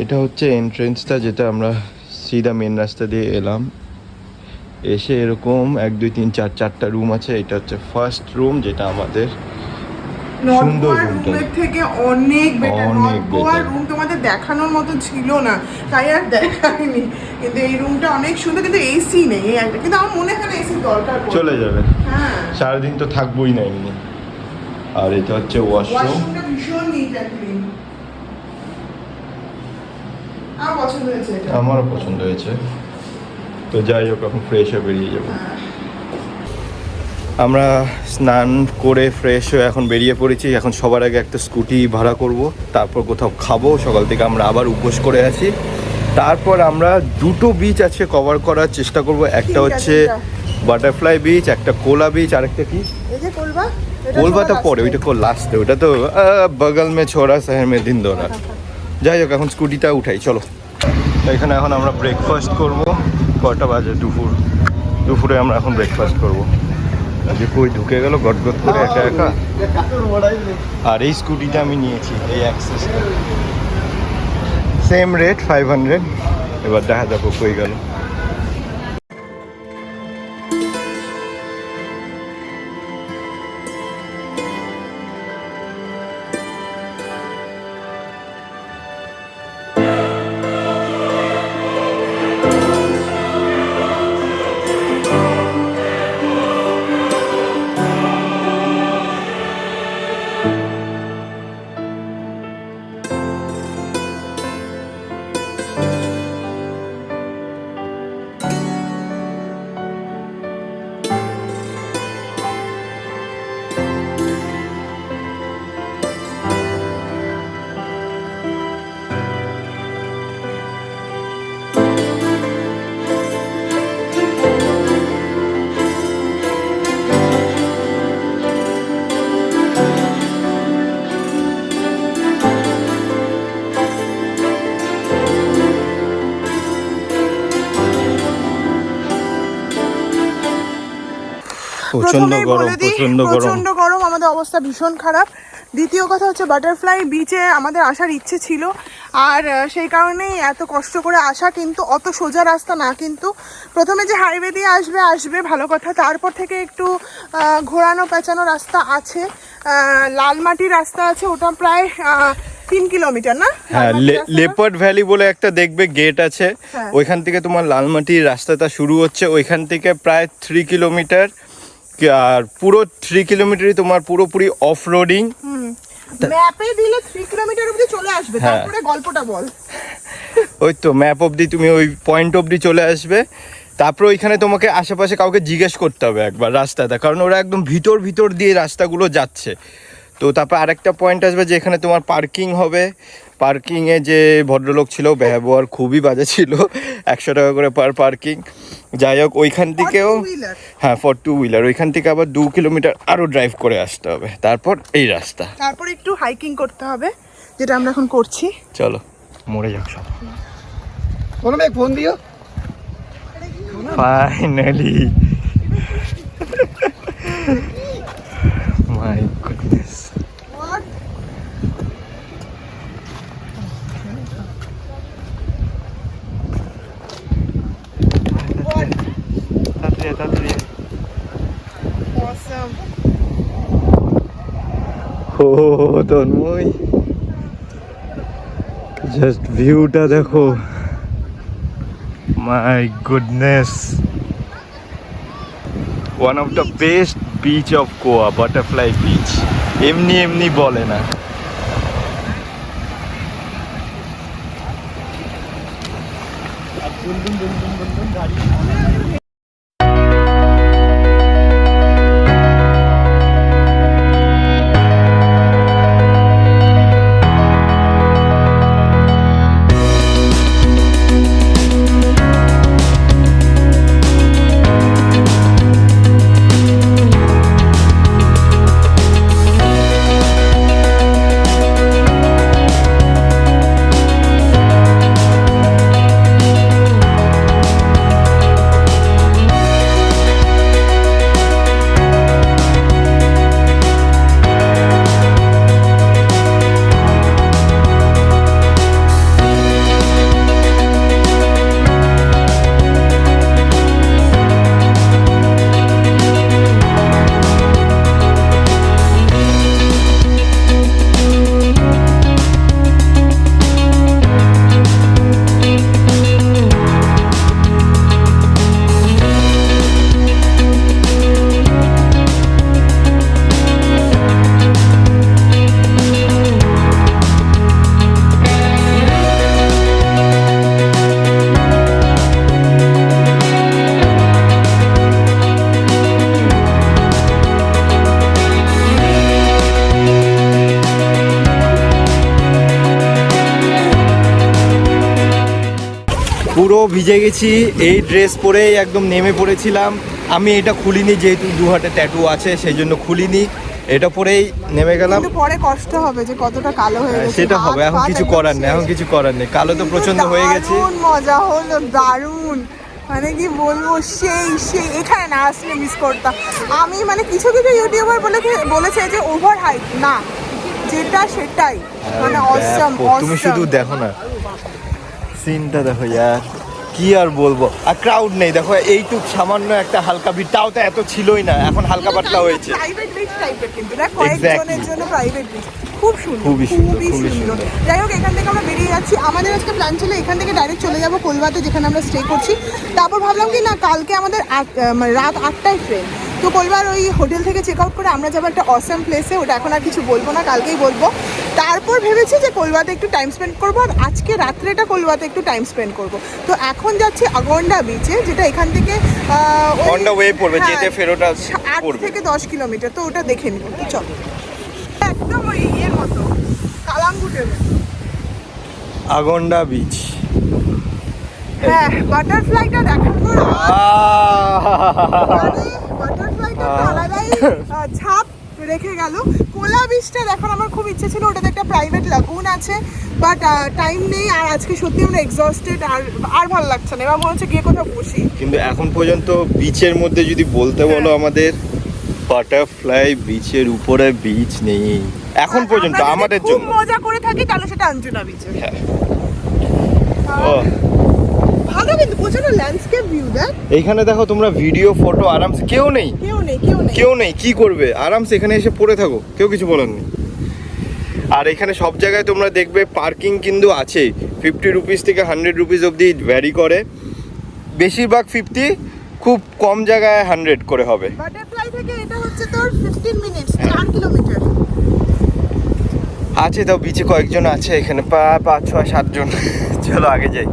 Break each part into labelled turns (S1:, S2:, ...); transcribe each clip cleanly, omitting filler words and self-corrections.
S1: এটা হচ্ছে এন্ট্রেন্সটা, যেটা আমরা সিধা মেন রাস্তা দিয়ে এলাম। এসে এরকম 1 2 3 4 4টা রুম আছে। এটা হচ্ছে ফার্স্ট রুম, যেটা আমাদের সুন্দর রুমটা
S2: থেকে অনেক বেটার।
S1: অনেক
S2: গোয়ার রুম তোমাদের দেখানোর মতো ছিল না, তাই আর দেখাইনি। কিন্তু এই রুমটা অনেক সুন্দর, কিন্তু এসি নেই এই একটা। কিন্তু আমার মনে হয় না এসি দরকার পড়বে।
S1: চলে যাবে,
S2: হ্যাঁ
S1: সারাদিন তো থাকবোই না এমনি। আর এটা হচ্ছে
S2: ওয়াশরুমটা ভীষণ নিট অ্যান্ড ক্লিন। আমার পছন্দ হয়েছে এটা।
S1: আমারও পছন্দ হয়েছে। তো যাই হোক, এখন ফ্রেশ হয়ে বেরিয়ে যাবো। আমরা স্নান করে ফ্রেশ হয়ে এখন বেরিয়ে পড়েছি। এখন সবার আগে একটা স্কুটি ভাড়া করব, তারপর কোথাও খাবো। সকাল থেকে আমরা আবার উপোস করে আছি। তারপর আমরা 2টো বিচ আছে কভার করার চেষ্টা করব। একটা হচ্ছে বাটারফ্লাই বিচ, একটা কোলা বিচ, আরেকটা কি কোলবাটা পরে, ওইটা লাস্টে। ওটা তো বগল মে ছোড়া শহর মে দিন দোরা। যাই হোক, এখন স্কুটিটা উঠাই, চলো। এখানে এখন আমরা ব্রেকফাস্ট করব। কটা বাজে? দুপুরে আমরা এখন ব্রেকফাস্ট করব। যে কই ঢুকে গেল গটগট করে একা একা। আর এই স্কুটিটা আমি নিয়েছি, এই অ্যাক্সেসটা, সেম রেট 500। এবার দেখা যাবো কই গেল। প্রচন্ড
S2: গরম, আমাদের অবস্থা ভীষণ খারাপ। দ্বিতীয় কথা হচ্ছে বাটারফ্লাই বিচে আমাদের আসার ইচ্ছে ছিল, আর সেই কারণেই এত কষ্ট করে আসা। কিন্তু অত সোজা রাস্তা না, কিন্তু প্রথমে যে হাইওয়ে দিয়ে আসবে ভালো কথা, তারপর থেকে একটু ঘোরানো পেঁচানো রাস্তা আছে। লালমাটি রাস্তা আছে, ওটা প্রায় 3 কিলোমিটার না?
S1: হ্যাঁ, লেপার্ড ভ্যালি বলে একটা দেখবে গেট আছে, ওইখান থেকে তোমার লালমাটির রাস্তাটা শুরু হচ্ছে। ওইখান থেকে প্রায় 3 কিলোমিটার, আর পুরো 3 কিলোমিটারই তোমার পুরোপুরি অফ রোডিং।
S2: ম্যাপে দিলে 3 কিলোমিটার অবধি চলে আসবে। তারপরে গল্পটা বল।
S1: ওই তো ম্যাপ অবধি তুমি ওই পয়েন্ট অবধি চলে আসবে। তারপর ওইখানে তোমাকে আশেপাশে কাউকে জিজ্ঞেস করতে হবে একবার রাস্তাটা, কারণ ওরা একদম ভিতর দিয়ে রাস্তাগুলো যাচ্ছে। তো তারপর আরেকটা পয়েন্ট আসবে যেখানে তোমার পার্কিং হবে। পার্কিংয়ে যে ভদ্রলোক ছিল, ব্যবহার খুবই বাজে ছিল, 100 টাকা করে পার পার্কিং। যাই হোক, ওইখান থেকেও হ্যাঁ ফর 2 হুইলার, ওইখান থেকে আবার 2 কিলোমিটার আরও ড্রাইভ করে আসতে হবে, তারপর এই রাস্তা।
S2: তারপর একটু হাইকিং করতে হবে, যেটা আমরা এখন করছি।
S1: চলো মরে যাক সব।
S3: ফোন দিও।
S1: Finally, my goodness. তাড়াতাড়ি
S2: Awesome.
S1: ও তন্ময়, জাস্ট ভিউটা দেখো, my goodness. One of the best beach of Goa, butterfly beach. এমনি বলে না। পুরো ভিজে গেছি, এই ড্রেস পরেই একদম নেমে পড়েছিলাম। আমি এটা খুলিনি যেহেতু দু হাতে ট্যাটু আছে, সেই জন্য খুলিনি, এটা পরেই নেমে গেলাম।
S2: কিন্তু পরে কষ্ট হবে যে কতটা কালো হয়ে গেছে।
S1: সেটা হবে, এখন কিছু করার নেই, এখন কিছু করার নেই, কালো তো প্রচন্ড হয়ে গেছে।
S2: দারুণ মজা হলো, দারুণ, মানে কি বলবো, সেই সেই এখানে না আসলে মিস করতাম আমি। মানে কিছু কিছু ইউটিউবার বলেছে যে ওভার হাইট না, যেটা সেটাই, মানে অসম।
S1: তুমি শুধু দেখো না সিনটা, দেখো ইয়ার, কি আর বলবো। আর ক্রাউড নেই, দেখো এইটুক সামান্য একটা হালকা ভিড়, তাও তো এত ছিলই না, এখন হালকা পাতলা হয়েছে।
S2: প্রাইভেট বিচ টাইপের, কিন্তু দেখ কয়েকজনের জন্য প্রাইভেট বিচ, খুব সুন্দর,
S1: খুবই
S2: সুন্দর। যাই হোক, এখান থেকে আমরা বেরিয়ে যাচ্ছি। আমাদের আজকে প্ল্যান ছিল এখান থেকে ডাইরেক্ট চলে যাবো কলকাতা, যেখানে আমরা স্টে করছি। তারপর ভাবলাম কি না, কালকে আমাদের মানে রাত 8টায় ট্রেন, তো কলবার ওই হোটেল থেকে চেক আউট করে আমরা যাবো একটা অসাম প্লেসে, ওটা এখন আর কিছু বলবো না, কালকেই বলবো। তারপর ভেবেছি যে কলকাতায় একটু টাইম স্পেন্ড করবো, আর আজকে রাত্রেটা কলকাতায় একটু টাইম স্পেন্ড করবো। তো এখন যাচ্ছি আগন্ডা বিচে, যেটা এখান থেকে
S1: অন দ্য ওয়ে পড়বে, যেতে ফেরোটা
S2: 8 থেকে 10 কিলোমিটার, তো ওটা দেখে নিব। তো চলো, একদম ওই ইয়ের মতো, কালাঙ্গুটের মতো।
S1: আগন্ডা বিচ,
S2: হ্যাঁ, বাটারফ্লাইটা দেখার পর বাটারফ্লাইটা আলাদাই ছাপ রেখে গেল। কোলা বিচটা দেখার আমার খুব ইচ্ছে ছিল, ওটাতে একটা প্রাইভেট লাগুন আছে, বাট টাইম নেই। আর আজকে সত্যি আমরা এক্সস্টেড, আর ভালো লাগছে না, এবার মনে হচ্ছে গিয়ে কোথাও বসি।
S1: কিন্তু এখন পর্যন্ত বিচের মধ্যে যদি বলতে বলো, আমাদের বাটারফ্লাই বিচের উপরে বিচ নেই এখন পর্যন্ত আমাদের
S2: খুব
S1: জন্য।
S2: মজা করে থাকি তাহলে সেটা অঞ্জনা বিচে।
S1: হ্যাঁ।
S2: ভালো, কিন্তু প্রচন্ড ল্যান্ডস্কেপ ভিউ দেখ।
S1: এইখানে দেখো তোমরা ভিডিও ফটো আরামসে, কেউ নেই, কেউ নেই, কি করবে আরামসে এখানে এসে পড়ে থাকো, কেউ কিছু বলার নেই। আর এখানে সব জায়গায় তোমরা দেখবে পার্কিং কিন্তু আছে, 50 রুপিস থেকে 100 রুপিস অবধি ভ্যারি করে, বেশিরভাগ 50, খুব কম জায়গায় 100 করে হবে।
S2: বাটারফ্লাই থেকে এটা হচ্ছে তোর 15 মিনিটস, 4 কিলোমিটার
S1: আছে, তাও বিচে কয়েকজন আছে এখানে, 5, 6, 7 জন। চলো আগে যাই।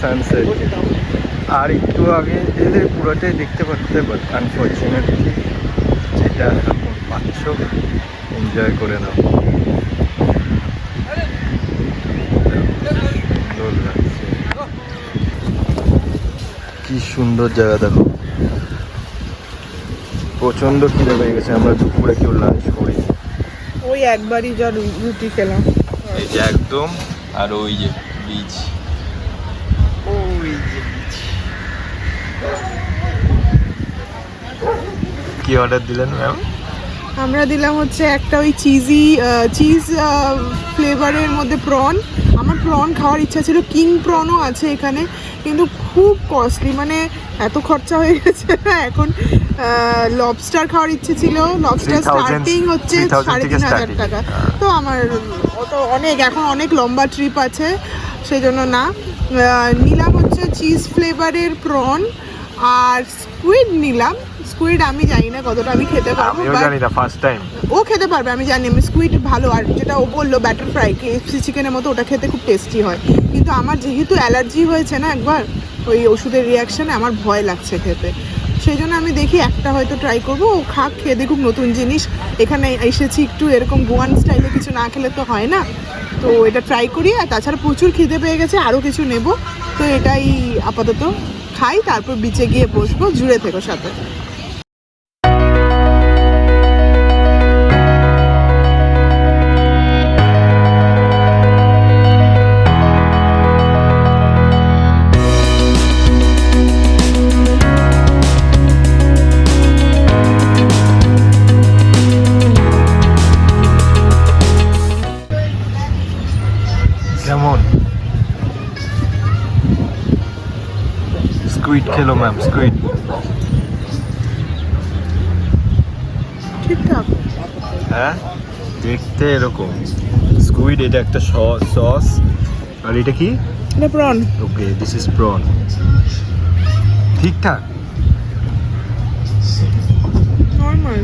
S1: সানসেট, আর একটু আগে এলে পুরোটাই দেখতে পারতে, বাট আনফর্চুনেটলি যেটা এখন পাচ্ছ এনজয় করে নাও। সুন্দর লাগছে, কি সুন্দর জায়গা দেখো। প্রচন্ড খিদে পেয়ে গেছে, আমরা দুপুরে কেউ লাঞ্চ করি,
S2: ওই একবারই যা রুটি খেলাম।
S1: এই যে একদম, আর ওই যে বিচ, কি অর্ডার দিলেন ম্যাম?
S2: আমরা দিলাম হচ্ছে একটা ওই চিজ ফ্লেভারের মধ্যে প্রন। আমার প্রন খাওয়ার ইচ্ছা ছিল, কিং প্রনও আছে এখানে, কিন্তু খুব কস্টলি, মানে এত খরচা হয়ে গেছে না। এখন লবস্টার খাওয়ার ইচ্ছে ছিল, লবস্টার স্টার্টিং হচ্ছে 3,500 টাকা। তো আমার অনেক, এখন অনেক লম্বা ট্রিপ আছে, সেই জন্য না। নিলাম হচ্ছে চিজ ফ্লেভারের প্রন, আর স্কুইড নিলাম। স্কুইড আমি জানি না কতটা আমি খেতে পারবো,
S1: ফার্স্ট টাইম
S2: ও খেতে পারবে, আমি জানি। আমি স্কুইড ভালো, আর যেটা ও বললো ব্যাটার ফ্রাই KFC চিকেনের মতো, ওটা খেতে খুব টেস্টি হয়। কিন্তু আমার যেহেতু অ্যালার্জি হয়েছে না একবার ওই ওষুধের রিয়াকশানে, আমার ভয় লাগছে খেতে, সেই জন্য আমি দেখি একটা হয়তো ট্রাই করবো। ও খেয়ে দেখুক নতুন জিনিস, এখানে এসেছি একটু এরকম গোয়ান স্টাইলে কিছু না খেলে তো হয় না, তো এটা ট্রাই করি। আর তাছাড়া প্রচুর খিদে পেয়ে গেছে, আরও কিছু নেব, তো এটাই আপাতত খাই, তারপর বিচে গিয়ে বসবো। জুড়ে থেকো সাথে।
S1: কেমন স্কুইড খেলো ম্যাম? স্কুইড
S2: ঠিকঠাক।
S1: হ্যাঁ দেখতে এরকম স্কুইড, এটা একটা সস, আর এটা কি?
S2: এটা prawn.
S1: Okay, this is prawn. ঠিকঠাক।
S2: নর্মাল।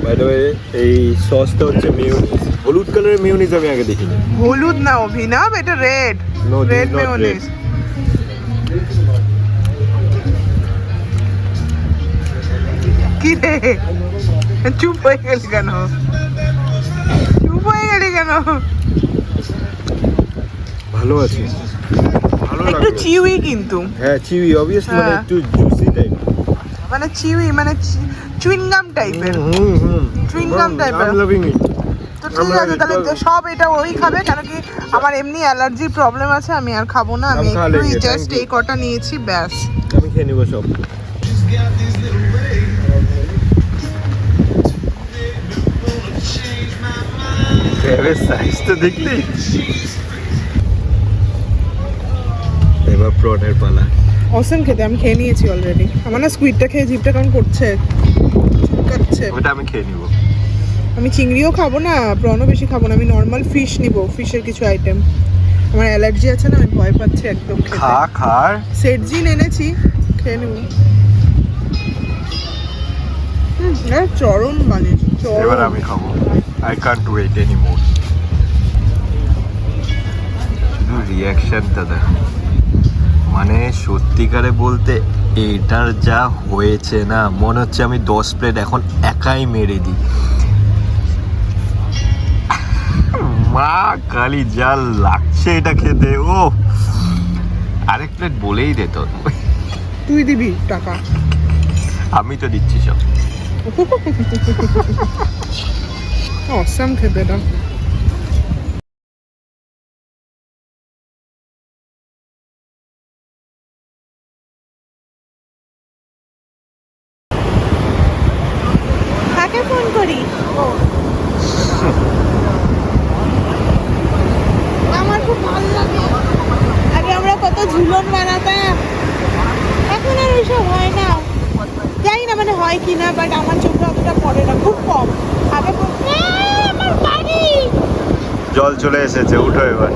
S1: বাই দ্য ওয়ে এই সসটা হচ্ছে মিউনিস, হলুদ কালারের মিউনিস আমি আগে দেখিনি।
S2: হলুদ না অভিনব, এটা red.
S1: No, this
S2: red
S1: is not
S2: mayonnaise. কি রে, চুপ হয়ে গেলি কেন? চুপ হয়ে গেলি কেন?
S1: ভালো আছে, ভালো
S2: একটু
S1: লাগলো।
S2: চিউই কিন্তু,
S1: হ্যাঁ চিউই, অবভিয়াসলি মানে
S2: হ্যাঁ।
S1: একটু জুসি টাইপ।
S2: মানে চিউই মানে চুইংগাম টাইপের। Chewing gum type এর।
S1: I'm loving it.
S2: তো ঠিক আছে, তাহলে তো সব এটা ওই খাবে, কেন কি আমার এমনি অ্যালার্জির প্রবলেম আছে, আমি আর খাবো না। আমি
S1: আমি খা
S2: একটুই
S1: লেগে,
S2: জাস্ট
S1: thank you.
S2: এই কটা নিয়েছি, ব্যাস।
S1: আমি খেয়ে নেবো সব। সাইজ তো দেখলি। এবার প্রনের পালা।
S2: অসম খেতে, আমি খেয়ে নিয়েছি অলরেডি। আমার না স্কুইডটা খেয়ে জিভটা কেমন করছে, চুলকাচ্ছে।
S1: ওটা আমি খেয়ে নিবো।
S2: আমি চিংড়িও খাবো না, প্রনও বেশি খাবো না, আমি নর্মাল ফিশ নিব, ফিশের কিছু আইটেম। আমার অ্যালার্জি আছে না, আমি ভয় পাচ্ছি একদম খেতে।
S1: খা খার।
S2: সেটজিন এনেছি, খেয়ে নেব। চরম বানিয়েছি,
S1: এবার
S2: চরম।
S1: আমি খাবো। I can't wait any more. শুধু রিয়াকশনটা দেখ, মানে সত্যিকারে বলতে এটার যা হয়েছে না, মনে হচ্ছে আমি 10 প্লেট এখন একাই মেরে দিই। মা কালি যা লাগছে এটা খেতে, ও আরেক প্লেট বলেই দে তোর।
S2: তুই দিবি টাকা?
S1: আমি তো দিচ্ছি সব।
S2: অসাম খেতে এটা। কাকে ফোন করি? আমার খুব ভালো লাগে। আগে আমরা কত ঝুলন বানাতাম, এখন আর ওইসব হয় না। জানি না মানে হয় কি না, বাট আমার চোখে অতটা পড়ে না, খুব কম। আগে আমার বাড়ি।
S1: জল চলে এসেছে, উঠো এবার।